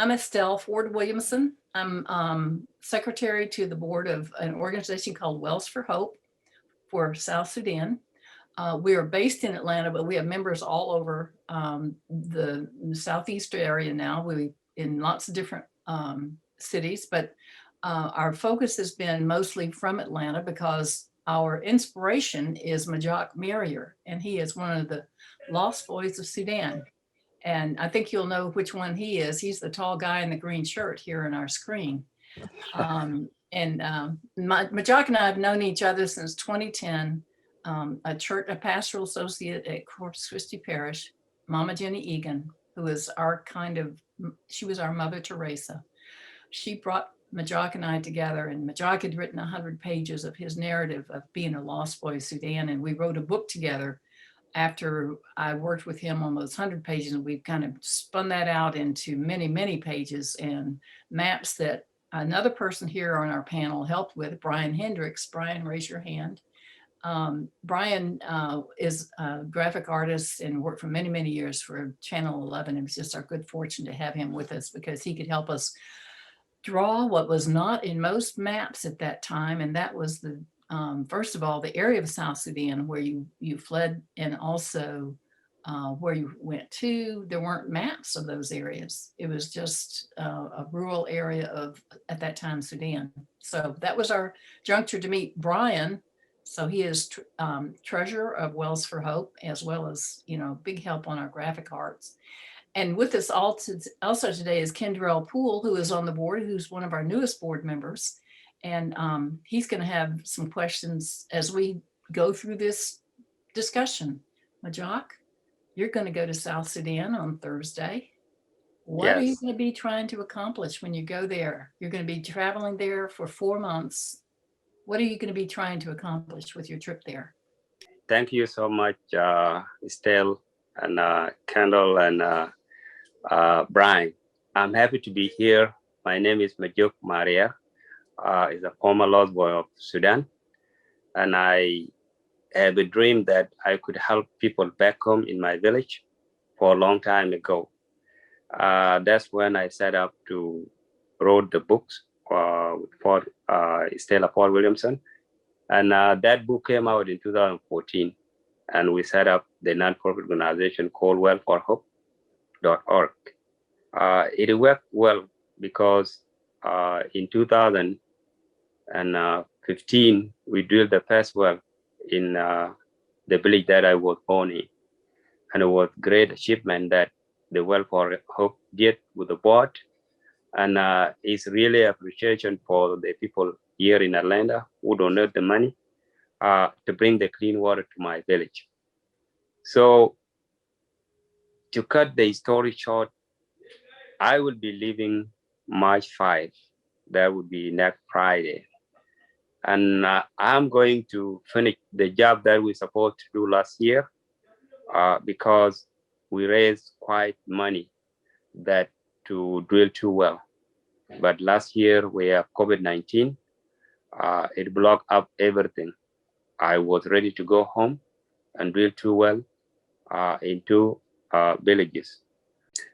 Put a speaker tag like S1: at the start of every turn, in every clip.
S1: I'm Estelle Ford Williamson. I'm secretary to the board of an organization called Wells for Hope for South Sudan. We are based in Atlanta, but we have members all over the southeast area now. We in lots of different cities, but our focus has been mostly from Atlanta because our inspiration is Majok Marier, and he is one of the Lost Boys of Sudan. And I think you'll know which one he is. He's the tall guy in the green shirt here in our screen. Majok and I have known each other since 2010. A pastoral associate at Corpus Christi Parish, Mama Jenny Egan, who is she was our Mother Teresa. She brought Majok and I together, and Majok had written 100 pages of his narrative of being a lost boy of Sudan, and we wrote a book together after I worked with him on those 100 pages, and we've kind of spun that out into many, many pages and maps that another person here on our panel helped with, Brian Hendricks. Brian, raise your hand. Brian is a graphic artist and worked for many, many years for Channel 11. It was just our good fortune to have him with us because he could help us draw what was not in most maps at that time. And that was the first of all, the area of South Sudan where you fled, and also where you went to. There weren't maps of those areas. It was just a rural area of, at that time, Sudan. So that was our juncture to meet Brian. So he is treasurer of Wells for Hope, as well as, big help on our graphic arts. And with us also today is Kendrell Poole, who is on the board, who's one of our newest board members. And he's going to have some questions as we go through this discussion. Majok, you're going to go to South Sudan on Thursday. What are you going to be trying to accomplish when you go there? You're going to be traveling there for 4 months. What are you going to be trying to accomplish with your trip there?
S2: Thank you so much, Estelle and Kendall and Brian. I'm happy to be here. My name is Majok Marier. Is a former Lost Boy of Sudan. And I have a dream that I could help people back home in my village for a long time ago. That's when I set up to wrote the books for Stella Paul Williamson. And that book came out in 2014. And we set up the nonprofit organization called wellforhope.org. It worked well because in 2015, we drilled the first well in the village that I was born in. And it was great achievement that the Well for Hope did with the board. And it's really appreciation for the people here in Atlanta who donate the money to bring the clean water to my village. So to cut the story short, I will be leaving March 5. That would be next Friday. And I'm going to finish the job that we supposed to do last year because we raised quite money that to drill 2 wells. But last year we have COVID-19. It blocked up everything. I was ready to go home and drill 2 wells in 2 villages.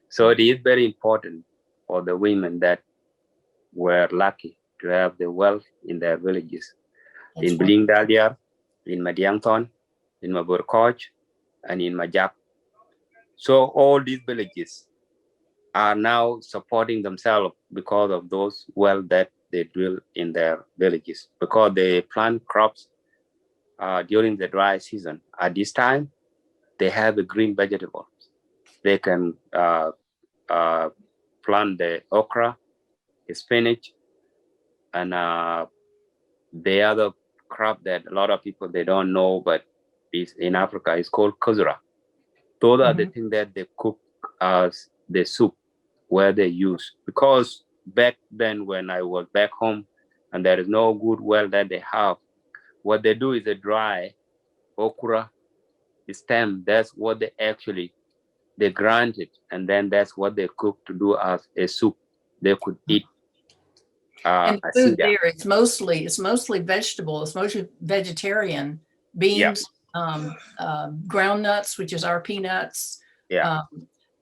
S2: So it is very important for the women that were lucky to have the well in their villages. That's in Bling Dalyar, in Madiangton, in Maburkoch, and in Majak. So all these villages are now supporting themselves because of those wells that they drill in their villages, because they plant crops during the dry season. At this time, they have a green vegetables. They can plant the okra, spinach, and the other crop that a lot of people, they don't know, but is in Africa, is called kuzra. Those are the things that they cook as the soup where they use. Because back then when I was back home and there is no good well that they have, what they do is they dry okra stem. That's what they grind it, and then that's what they cook to do as a soup they could eat.
S1: And food there, it's mostly vegetable. It's mostly vegetarian. Beans, ground nuts, which is our peanuts.
S2: Yeah.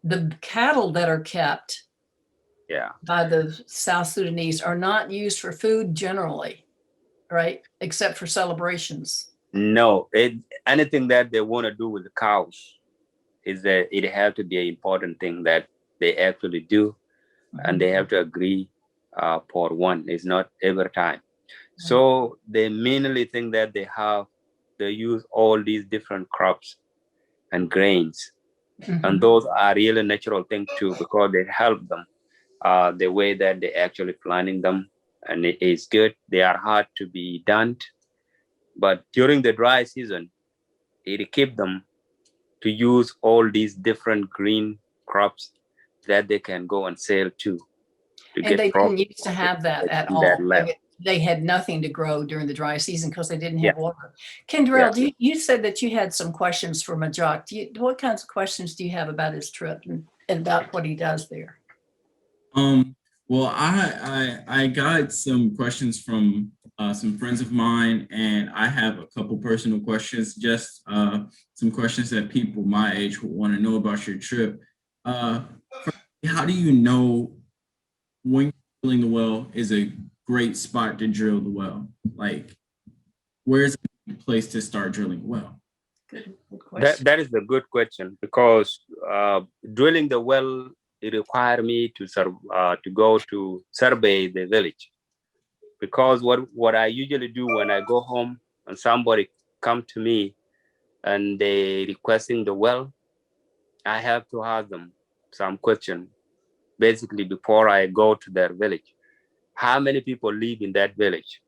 S1: The cattle that are kept
S2: Yeah.
S1: by the South Sudanese are not used for food generally, right? Except for celebrations.
S2: No, anything that they want to do with the cows is that it have to be an important thing that they actually do, and they have to agree for one. It's not every time. So they mainly think that they use all these different crops and grains, and those are really natural things too because they help them the way that they actually planning them, and it is good. They are hard to be done, but during the dry season, it keep them to use all these different green crops that they can go and sell to
S1: And
S2: get
S1: they didn't
S2: profit
S1: used to have that at
S2: in that
S1: all.
S2: land.
S1: They had nothing to grow during the dry season because they didn't
S2: Yeah,
S1: have water.
S2: yeah.
S1: Kendrell, you said that you had some questions for Majok. What kinds of questions do you have about his trip and about what he does there?
S3: Well, I got some questions from some friends of mine, and I have a couple personal questions. Just some questions that people my age would want to know about your trip. Uh, how do you know when drilling the well is a great spot to drill the well? Like, where's a good place to start drilling a well?
S1: Good question.
S2: That is a good question because drilling the well it require me to go to survey the village, because what I usually do when I go home and somebody come to me and they requesting the well, I have to ask them some question basically before I go to their village. How many people live in that village?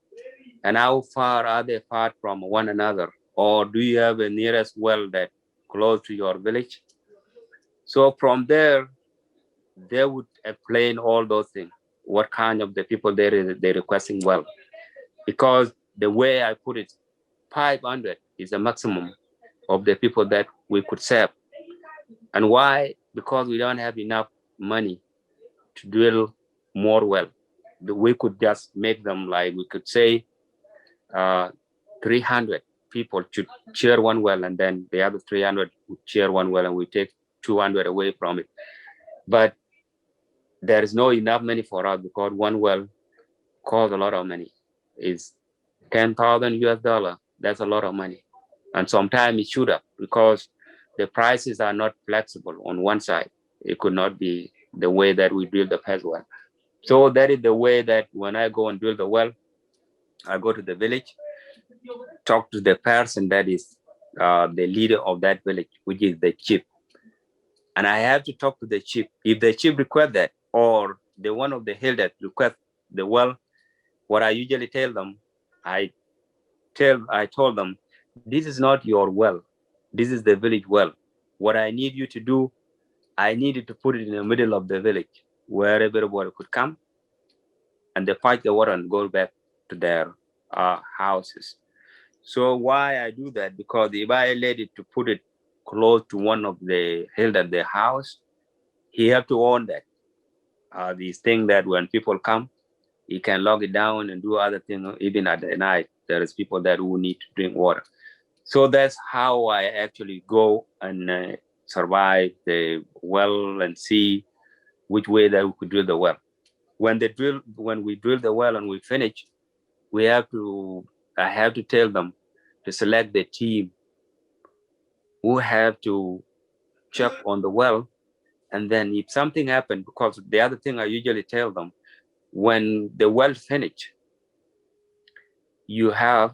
S2: And how far are they apart from one another? Or do you have a nearest well that close to your village? So from there, they would explain all those things. What kind of the people they're requesting well? Because the way I put it, 500 is the maximum of the people that we could serve. And why? Because we don't have enough money to drill more well. We could just make them like we could say uh, 300 people should share one well, and then the other 300 would share one well, and we take 200 away from it. But there is no enough money for us because one well costs a lot of money. It's 10,000 US dollar. That's a lot of money, and sometimes it should have because the prices are not flexible on one side. It could not be the way that we drill the first well. So that is the way that when I go and drill the well, I go to the village, talk to the person that is the leader of that village, which is the chief. And I have to talk to the chief. If the chief requests that, or the one of the elders requests the well, what I usually tell them, I told them, this is not your well. This is the village well. What I need you to do, I needed to put it in the middle of the village where everybody could come and they fight the water and go back to their houses. So why I do that? Because if I let it to put it close to one of the hill at the house, he have to own that. These things that when people come, he can log it down and do other things. Even at the night, there is people that who need to drink water. So that's how I actually go and survive the well and see which way that we could drill the well. When we drill the well and we finish, I have to tell them to select the team who have to check on the well. And then if something happened, because the other thing I usually tell them, when the well finish, you have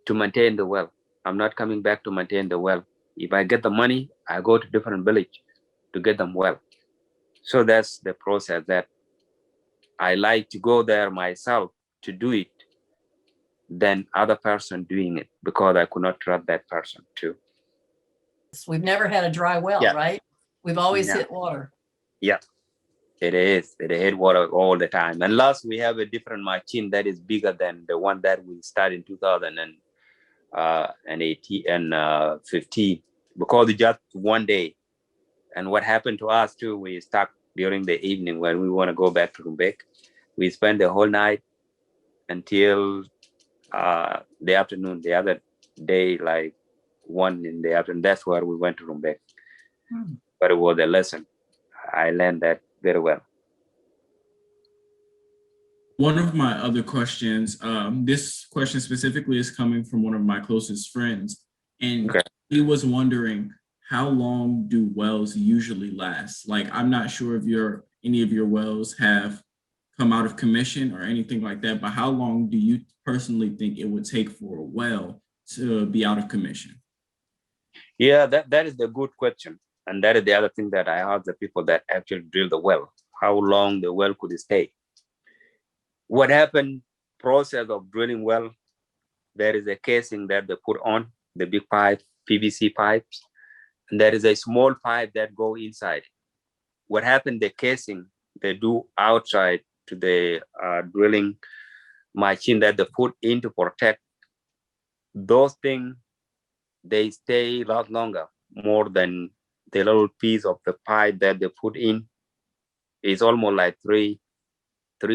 S2: to maintain the well. I'm not coming back to maintain the well. If I get the money, I go to different village to get them well. So that's the process that I like to go there myself to do it than other person doing it because I could not trust that person too.
S1: We've never had a dry well,
S2: Yeah.
S1: right? We've always
S2: Yeah.
S1: hit water.
S2: Yeah. It is. It hit water all the time. Unless we have a different machine that is bigger than the one that we started in 2018 and 15, because it's just one day. And what happened to us too, we stuck during the evening when we want to go back to Rumbek. We spent the whole night until the afternoon, the other day, like 1 in the afternoon. That's where we went to Rumbek. But it was a lesson. I learned that very well.
S3: One of my other questions, this question specifically is coming from one of my closest friends, and
S2: Okay.
S3: he was wondering, how long do wells usually last? Like, I'm not sure if any of your wells have come out of commission or anything like that, but how long do you personally think it would take for a well to be out of commission?
S2: Yeah, that is the good question. And that is the other thing that I ask the people that actually drill the well, how long the well could stay. What happened, process of drilling well, there is a casing that they put on, the big pipe, PVC pipes, and there is a small pipe that go inside. What happened, the casing, they do outside to the drilling machine that they put in to protect. Those things, they stay a lot longer, more than the little piece of the pipe that they put in. Is almost like three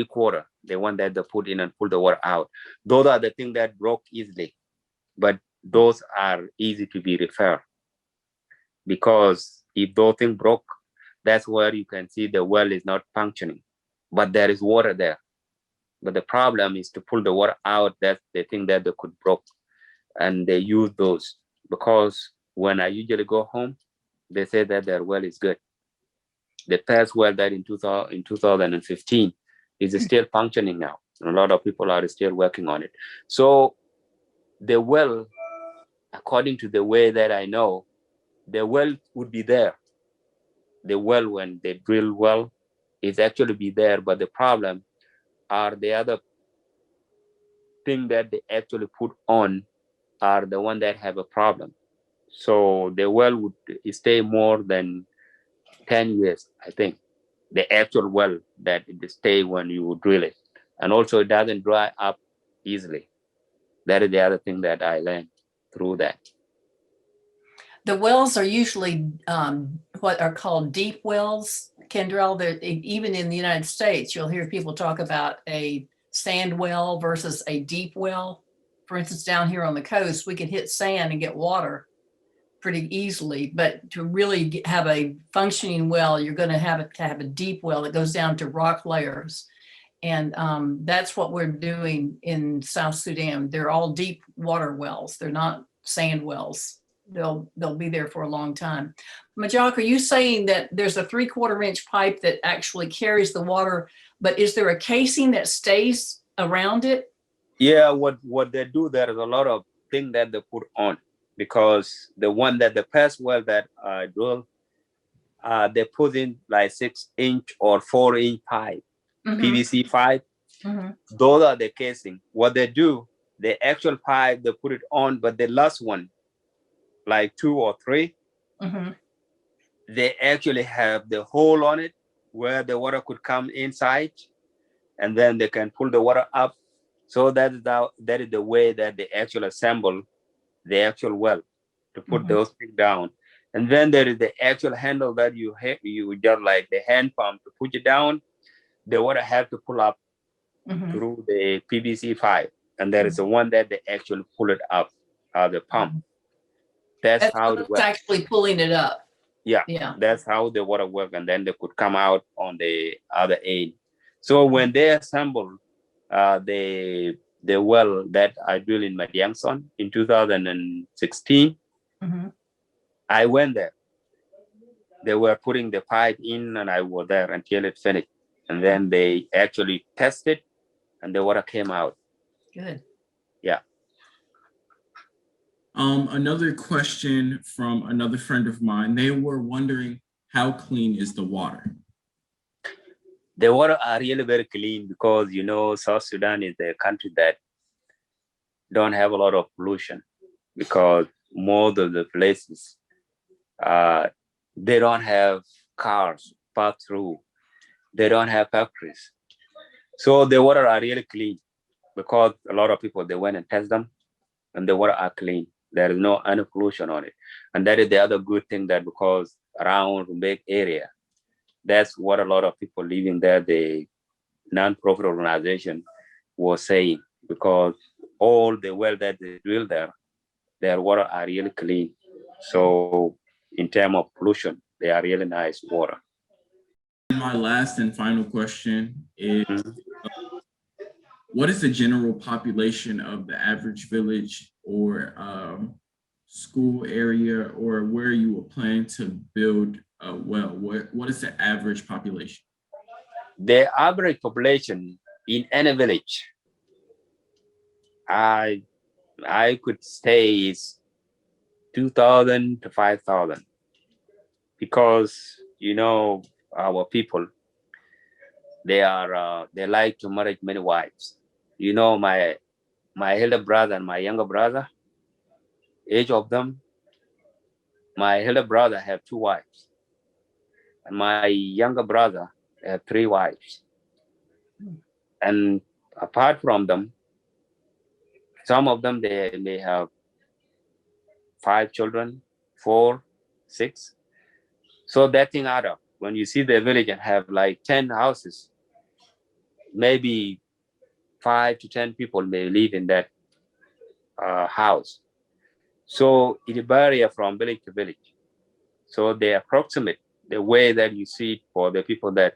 S2: quarter, the one that they put in and pull the water out. Those are the things that broke easily, but those are easy to be repaired, because if those things broke, that's where you can see the well is not functioning, but there is water there. But the problem is to pull the water out. That's the thing that they could broke, and they use those, because when I usually go home, they say that their well is good. The first well that in 2015 is still functioning now. A lot of people are still working on it. So the well, according to the way that I know, the well would be there. The well, when they drill well, is actually be there. But the problem are the other thing that they actually put on are the one that have a problem. So the well would stay more than 10 years, I think. The actual well that it stay when you drill it. And also it doesn't dry up easily. That is the other thing that I learned through that.
S1: The wells are usually what are called deep wells, Kendrell. Even in the United States, you'll hear people talk about a sand well versus a deep well. For instance, down here on the coast, we can hit sand and get water pretty easily, but to really have a functioning well, you're going to have a deep well that goes down to rock layers. And that's what we're doing in South Sudan. They're all deep water wells. They're not sand wells. They'll be there for a long time. Majok, are you saying that there's a 3/4 inch pipe that actually carries the water, but is there a casing that stays around it?
S2: Yeah, what they do, there is a lot of things that they put on, because the first well that I drill, they put in like 6-inch or 4-inch pipe, PVC pipe. Those are the casing. What they do, the actual pipe, they put it on, but the last one, like 2 or 3, they actually have the hole on it where the water could come inside, and then they can pull the water up. So that is the way that they actually assemble the actual well to put those things down. And then there is the actual handle that you just like the hand pump to push it down. The water have to pull up through the PVC pipe, and there is the one that they actually pull it up, the pump. That's how it
S1: That's
S2: works.
S1: actually pulling it up.
S2: Yeah,
S1: Yeah.
S2: that's how the water works, and then they could come out on the other end. So when they assemble the well that I drilled in Madiangson in 2016, I went there. They were putting the pipe in, and I was there until it finished. And then they actually tested, and the water came out.
S1: Good.
S2: Yeah.
S3: Another question from another friend of mine. They were wondering, how clean is the water?
S2: The water are really very clean, because South Sudan is a country that don't have a lot of pollution, because most of the places they don't have cars pass through. They don't have factories. So the water are really clean, because a lot of people, they went and test them, and the water are clean. There is no any pollution on it. And that is the other good thing, that because around Rumbek area, that's what a lot of people living there, the non-profit organization was saying, because all the well that they drill there, their water are really clean. So in terms of pollution, they are really nice water.
S3: My last and final question is, what is the general population of the average village or school area, or where you were planning to build a well? What is the average population?
S2: The average population in any village, I could say is 2,000 to 5,000, because our people, they like to marry many wives. My elder brother and my younger brother, each of them, my elder brother have 2 wives, and my younger brother have 3 wives. And apart from them, some of them they may have 5 children, 4, 6. So that thing add up. When you see the village and have like 10 houses, maybe 5 to 10 people may live in that house. So it varies from village to village. So they approximate the way that you see it for the people that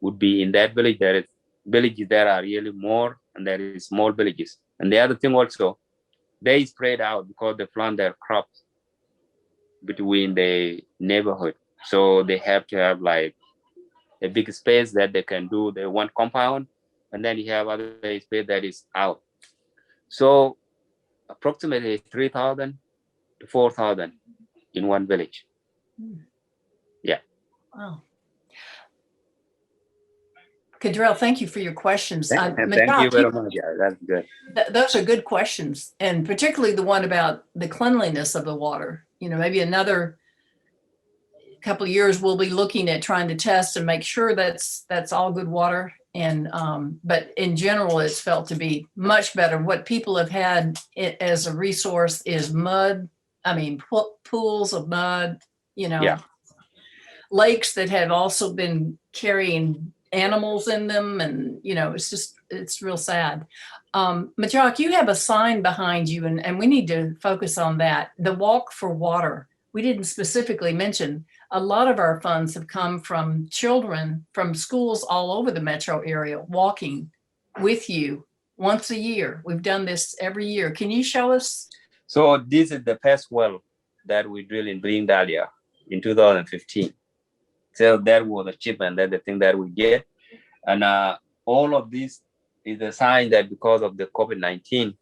S2: would be in that village. There is villages that are really more, and there is small villages. And the other thing also, they spread out because they plant their crops between the neighborhood. So they have to have like a big space that they can do the one compound, and then you have other space that is out. So approximately 3,000 to 4,000 in one village. Yeah.
S1: Wow. Kadrell, thank you for your questions.
S2: Thank you
S1: Majok,
S2: very much. Yeah, that's good.
S1: those are good questions, and particularly the one about the cleanliness of the water. Maybe another couple of years we'll be looking at trying to test and make sure that's all good water. And but in general, it's felt to be much better. What people have had as a resource is mud. I mean, pools of mud.
S2: Yeah.
S1: Lakes that have also been carrying animals in them, and it's real sad. Majok, you have a sign behind you, and we need to focus on that. The Walk for Water. We didn't specifically mention, a lot of our funds have come from children from schools all over the metro area walking with you once a year. We've done this every year. Can you show us?
S2: So this is the first well that we drilled in Green Dahlia in 2015. So that was the achievement, that the thing that we get. And all of this is a sign that because of the COVID-19,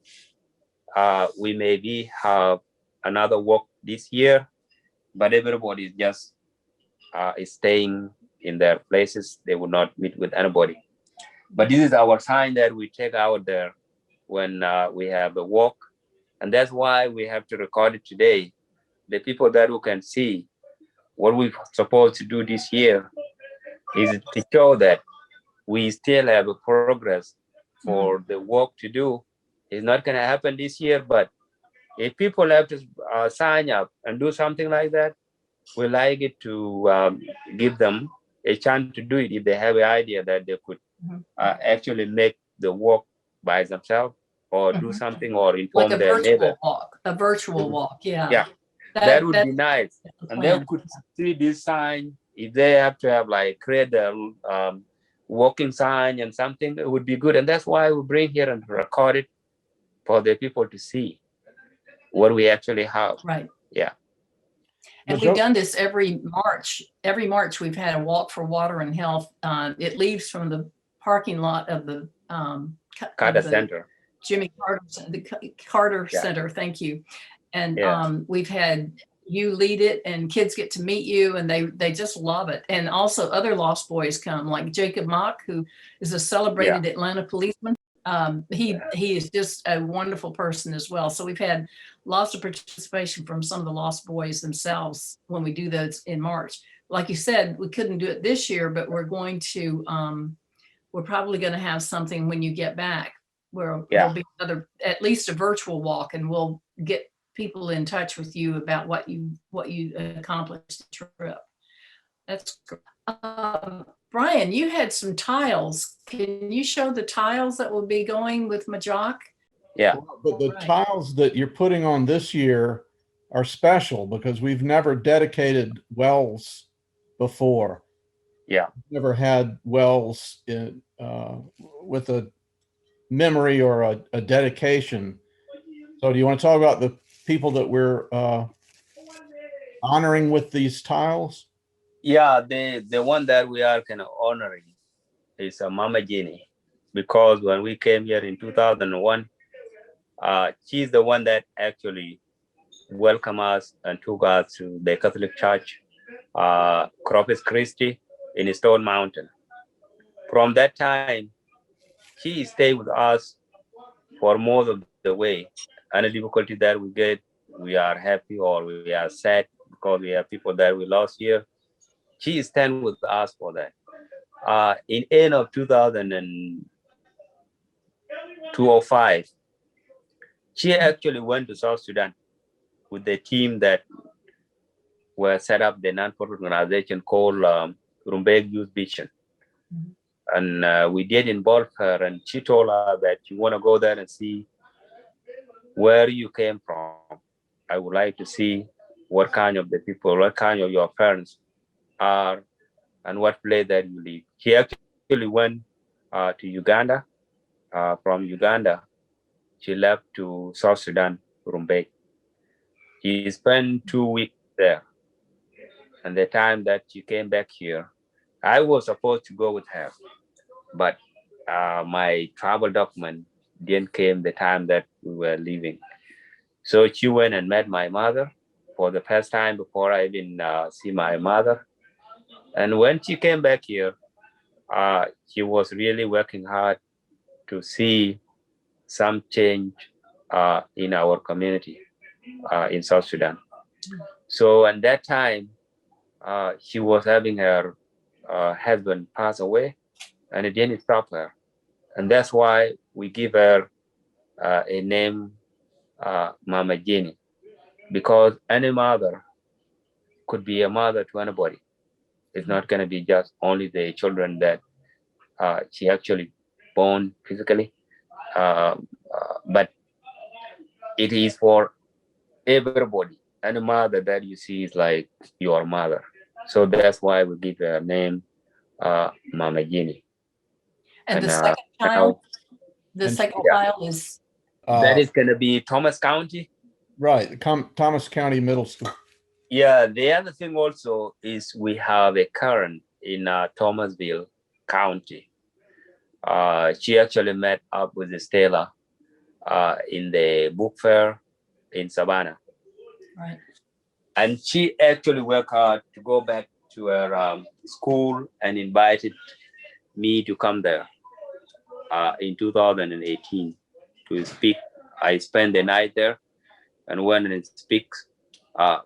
S2: we maybe have another work this year, but everybody is just is staying in their places. They will not meet with anybody. But this is our sign that we take out there when we have a walk. And that's why we have to record it today. The people that who can see what we're supposed to do this year is to show that we still have a progress for the work to do. It's not going to happen this year, but if people have to sign up and do something like that, we like it to give them a chance to do it if they have an idea that they could actually make the work by themselves, or do something, or inform
S1: like
S2: their neighbor.
S1: A virtual walk, yeah.
S2: Yeah, that would be nice. And they could see this sign. If they have to have like create a walking sign and something, it would be good. And that's why we bring here and record it for the people to see what we actually have.
S1: Right.
S2: Yeah.
S1: And we've done this every March. Every March we've had a Walk for Water and Health. It leaves from the parking lot of the
S2: Carter Center.
S1: Jimmy Carter, the Carter Center. Thank you. And we've had you lead it, and kids get to meet you, and they just love it. And also other Lost Boys come, like Jacob Mock, who is a celebrated Atlanta policeman. He is just a wonderful person as well. So we've had lots of participation from some of the Lost Boys themselves when we do those in March. Like you said, we couldn't do it this year, but we're going to, we're probably going to have something when you get back where there'll be at least a virtual walk, and we'll get people in touch with you about what you accomplished the trip. That's great. Brian, you had some tiles. Can you show the tiles that will be going with Majok?
S2: Yeah.
S4: But the tiles that you're putting on this year are special because we've never dedicated wells before.
S2: Yeah.
S4: We've never had wells in, with a memory or a dedication. So do you want to talk about the people that we're honoring with these tiles?
S2: Yeah, the one that we are kind of honoring is Mama Jenny, because when we came here in 2001, she's the one that actually welcomed us and took us to the Catholic Church, Corpus Christi in Stone Mountain. From that time, she stayed with us for most of the way. Any difficulty that we get, we are happy or we are sad because we have people that we lost here. She stand with us for that. In end of 2005, she actually went to South Sudan with the team that were set up the non-profit organization called Rumbeg Youth Vision.
S1: Mhm.
S2: And we did involve her, and she told us that you want to go there and see where you came from. I would like to see what kind of the people, what kind of your parents are, and what place that you live. She actually went to Uganda. From Uganda, she left to South Sudan, Rumbek. She spent 2 weeks there. And the time that she came back here, I was supposed to go with her, but my travel document didn't came the time that we were leaving. So she went and met my mother for the first time before I even see my mother. And when she came back here, she was really working hard to see some change in our community in South Sudan. So at that time, she was having her husband pass away, and it didn't stop her. And that's why we give her a name, Mama Jenny, because any mother could be a mother to anybody. It's not going to be just only the children that she actually born physically, but it is for everybody. Any mother that you see is like your mother. So that's why we give her name, Mama Jenny.
S1: And the
S2: And
S1: second child,
S2: now,
S1: the
S4: And-
S1: second
S2: yeah,
S1: child is,
S2: that is going to be Thomas County.
S4: Right, Thomas County Middle School.
S2: Yeah, the other thing also is we have a current in Thomasville County. She actually met up with Stella in the book fair in Savannah.
S1: right.
S2: And she actually worked hard to go back to her school and invited me to come there in 2018 to speak. I spent the night there and went and speak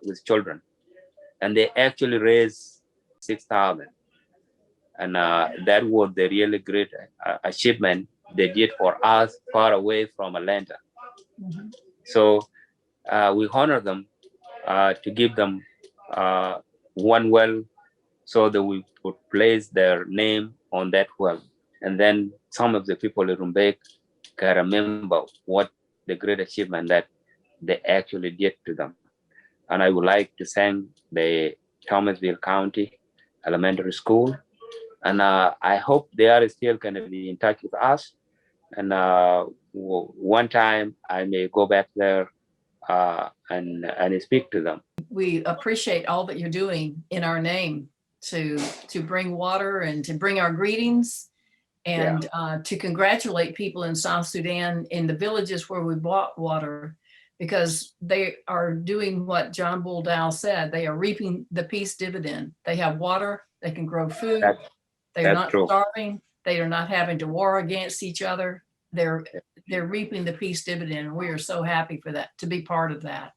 S2: with children. And they actually raised 6,000. And that was the really great achievement they did for us far away from Atlanta.
S1: Mhm.
S2: So we honor them to give them one well so that we would place their name on that well. And then some of the people in Rumbek can remember what the great achievement that they actually did to them. And I would like to thank the Thomasville County Elementary School. And I hope they are still going to be in touch with us. And one time I may go back there and speak to them.
S1: We appreciate all that you're doing in our name to bring water and to bring our greetings and to congratulate people in South Sudan in the villages where we bought water, because they are doing what John Bulldow said. They are reaping the peace dividend. They have water, they can grow food, they're
S2: That's
S1: not
S2: true.
S1: starving, they are not having to war against each other. They're reaping the peace dividend, and we are so happy for that, to be part of that.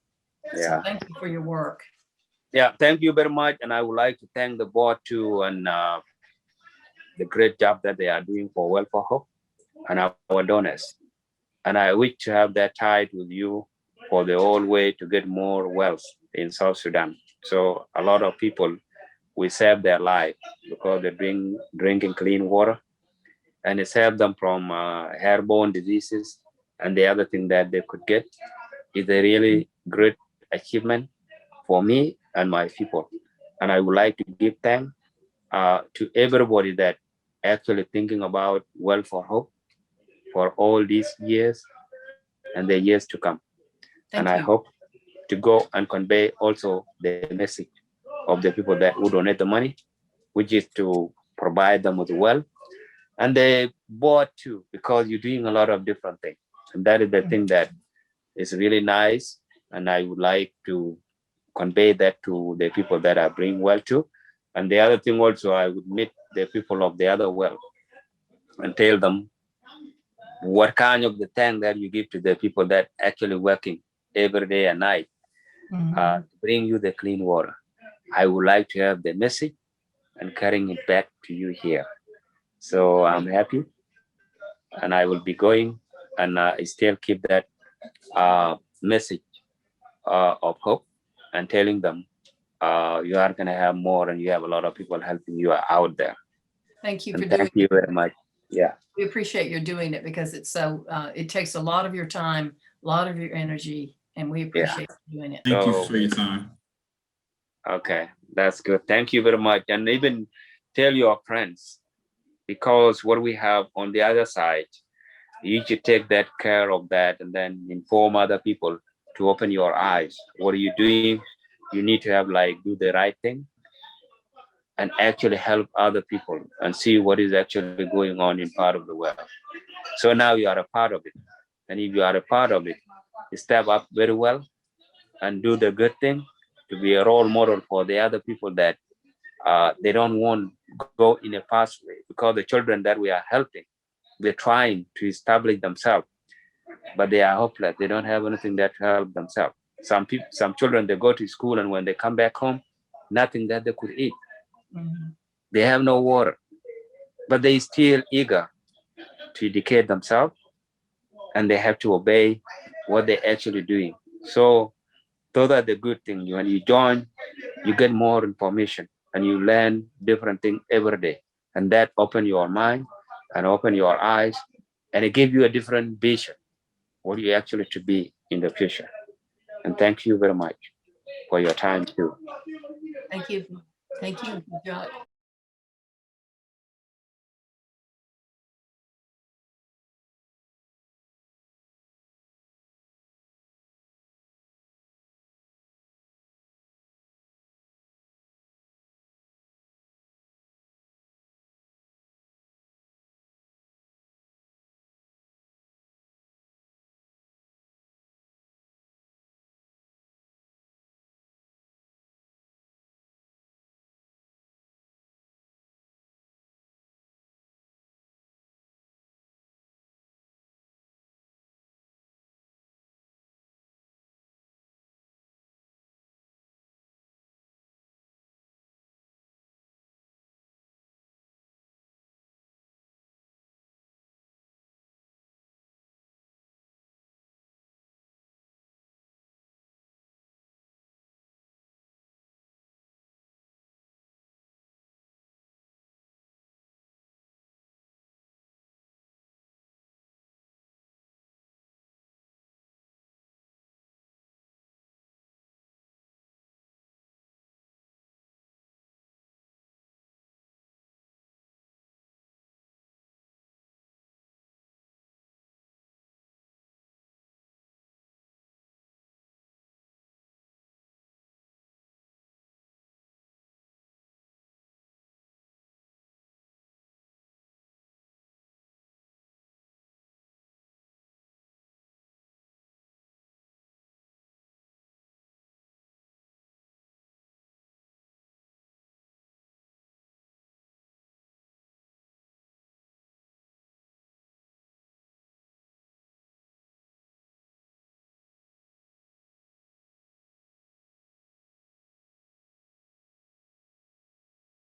S1: So
S2: Yeah.
S1: thank you for your work.
S2: Yeah. Thank you very much. And I would like to thank the board too and the great job that they are doing for Well for Hope and our donors. And I wish to have that tied with you for the whole way to get more wealth in South Sudan. So a lot of people we save their life because they're drinking clean water, and it saved them from airborne diseases and the other thing that they could get. Is a really great achievement for me and my people. And I would like to give thanks to everybody that actually thinking about Well for Hope for all these years and the years to come.
S1: Thank
S2: And I
S1: you.
S2: hope to go and convey also the message of the people that who donate the money, which is to provide them with wealth and the board too, because you're doing a lot of different things. And that is the thing that is really nice. And I would like to convey that to the people that I bring wealth to. And the other thing also, I would meet the people of the other wealth and tell them what kind of the thank that you give to the people that actually working every day and night
S1: Mhm.
S2: to bring you the clean water. I would like to have the message and carrying it back to you here. So I'm happy and I will be going and still keep that message of hope and telling them you are going to have more and you have a lot of people helping you out there.
S1: Thank you for
S2: And
S1: doing
S2: thank you very much. Yeah.
S1: We appreciate your doing it because it's so, it takes a lot of your time, a lot of your energy, and we appreciate you doing it.
S3: Thank you
S2: So-
S3: for your time.
S2: Okay, that's good. Thank you very much. And even tell your friends, because what we have on the other side, you should take that care of that and then inform other people to open your eyes. What are you doing? You need to have like do the right thing and actually help other people and see what is actually going on in part of the world. So now you are a part of it. And if you are a part of it, step up very well and do the good thing to be a role model for the other people that they don't want to go in a fast way, because the children that we are helping, they're trying to establish themselves, but they are hopeless. They don't have anything that help themselves. Some people, some children, they go to school and when they come back home, nothing that they could eat.
S1: Mhm.
S2: They have no water, but they still eager to educate themselves and they have to obey what they're actually doing. So those are the good things. When you join, you get more information and you learn different things every day. And that open your mind and open your eyes and it gives you a different vision, what you actually to be in the future. And thank you very much for your time too.
S1: Thank you. Thank you, Majok.